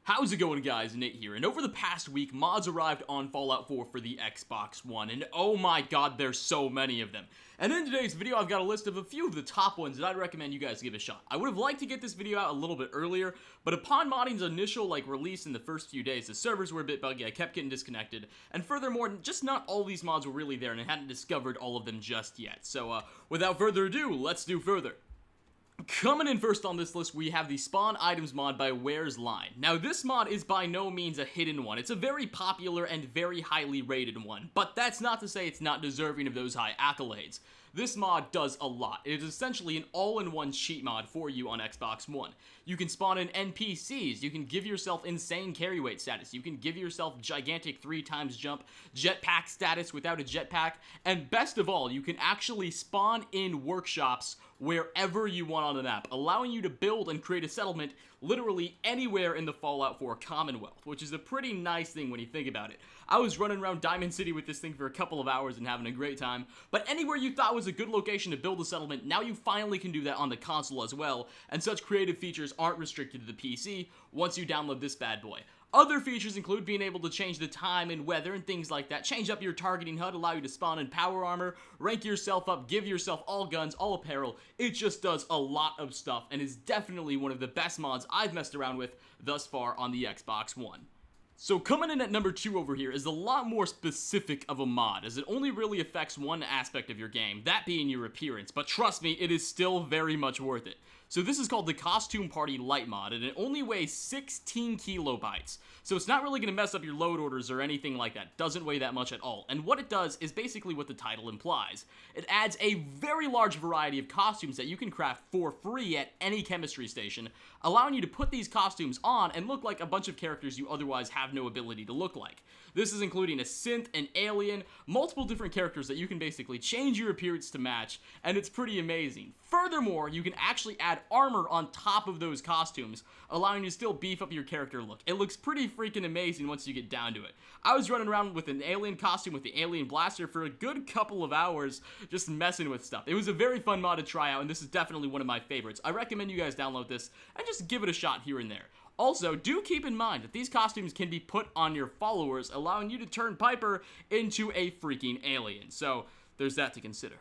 How's it going, guys? Nate here, and over the past week, mods arrived on Fallout 4 for the Xbox One, and oh my god, there's so many of them. And in today's video, I've got a list of a few of the top ones that I'd recommend you guys give a shot. I would have liked to get this video out a little bit earlier, but upon modding's initial release in the first few days, the servers were a bit buggy, I kept getting disconnected, and furthermore, just not all these mods were really there, and I hadn't discovered all of them just yet. So, without further ado, let's do further. Coming in first on this list, we have the Spawn Items mod by 4's line. Now, this mod is by no means a hidden one. It's a very popular and very highly rated one, but that's not to say it's not deserving of those high accolades. This mod does a lot. It is essentially an all-in-one cheat mod for you on Xbox One. You can spawn in NPCs, you can give yourself insane carry weight status, you can give yourself gigantic 3x jump, jetpack status without a jetpack, and best of all, you can actually spawn in workshops wherever you want on the map, allowing you to build and create a settlement literally anywhere in the Fallout 4 Commonwealth, which is a pretty nice thing when you think about it. I was running around Diamond City with this thing for a couple of hours and having a great time, but anywhere you thought was a good location to build a settlement, now you finally can do that on the console as well, and such creative features aren't restricted to the PC once you download this bad boy. Other features include being able to change the time and weather and things like that, change up your targeting HUD, allow you to spawn in power armor, rank yourself up, give yourself all guns, all apparel. It just does a lot of stuff and is definitely one of the best mods I've messed around with thus far on the Xbox One. So coming in at number 2 over here is a lot more specific of a mod, as it only really affects one aspect of your game, that being your appearance, but trust me, it is still very much worth it. So this is called the Costume Party Light mod, and it only weighs 16 kilobytes. So it's not really going to mess up your load orders or anything like that. Doesn't weigh that much at all. And what it does is basically what the title implies. It adds a very large variety of costumes that you can craft for free at any chemistry station, allowing you to put these costumes on and look like a bunch of characters you otherwise have no ability to look like. This is including a synth, an alien, multiple different characters that you can basically change your appearance to match, and it's pretty amazing. Furthermore, you can actually add armor on top of those costumes, allowing you to still beef up your character look. It looks pretty freaking amazing once you get down to it. I was running around with an alien costume with the alien blaster for a good couple of hours, just messing with stuff. It was a very fun mod to try out, and this is definitely one of my favorites. I recommend you guys download this and just give it a shot here and there. Also, do keep in mind that these costumes can be put on your followers, allowing you to turn Piper into a freaking alien. So, there's that to consider.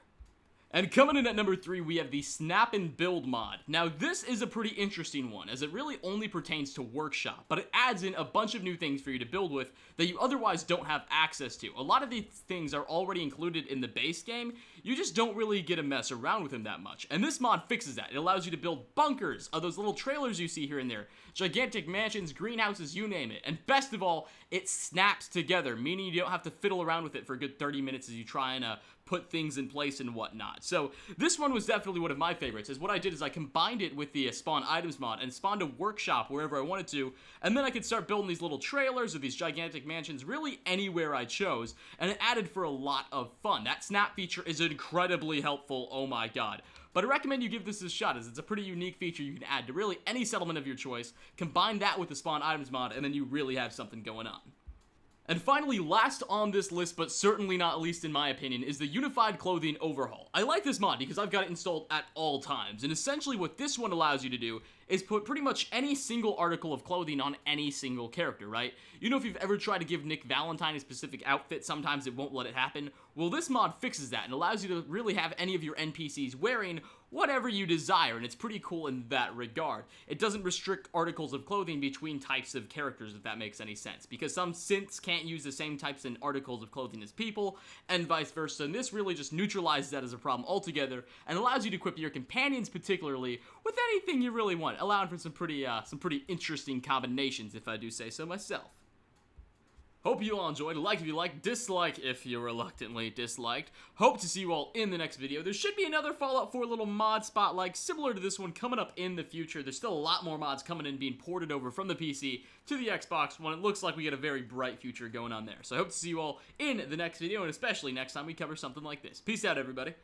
And coming in at number 3, we have the SnapIn Build mod. Now, this is a pretty interesting one, as it really only pertains to Workshop, but it adds in a bunch of new things for you to build with that you otherwise don't have access to. A lot of these things are already included in the base game, you just don't really get to mess around with them that much. And this mod fixes that. It allows you to build bunkers of those little trailers you see here and there, gigantic mansions, greenhouses, you name it. And best of all, it snaps together, meaning you don't have to fiddle around with it for a good 30 minutes as you try and put things in place and whatnot. So this one was definitely one of my favorites, as what I did is I combined it with the Spawn Items mod and spawned a workshop wherever I wanted to, and then I could start building these little trailers or these gigantic mansions really anywhere I chose, and it added for a lot of fun. That snap feature is incredibly helpful, oh my god. But I recommend you give this a shot, as it's a pretty unique feature you can add to really any settlement of your choice, combine that with the Spawn Items mod, and then you really have something going on. And finally, last on this list, but certainly not least in my opinion, is the Unified Clothing Overhaul. I like this mod because I've got it installed at all times, and essentially what this one allows you to do is put pretty much any single article of clothing on any single character, right? You know, if you've ever tried to give Nick Valentine a specific outfit, sometimes it won't let it happen. Well, this mod fixes that and allows you to really have any of your NPCs wearing whatever you desire, and it's pretty cool in that regard. It doesn't restrict articles of clothing between types of characters, if that makes any sense, because some synths can't use the same types and articles of clothing as people, and vice versa, and this really just neutralizes that as a problem altogether, and allows you to equip your companions particularly with anything you really want, allowing for some pretty interesting combinations, if I do say so myself. Hope you all enjoyed. Like if you liked, dislike if you reluctantly disliked. Hope to see you all in the next video. There should be another Fallout 4 little mod spotlight similar to this one coming up in the future. There's still a lot more mods coming in being ported over from the PC to the Xbox One. It looks like we get a very bright future going on there. So I hope to see you all in the next video, and especially next time we cover something like this. Peace out, everybody.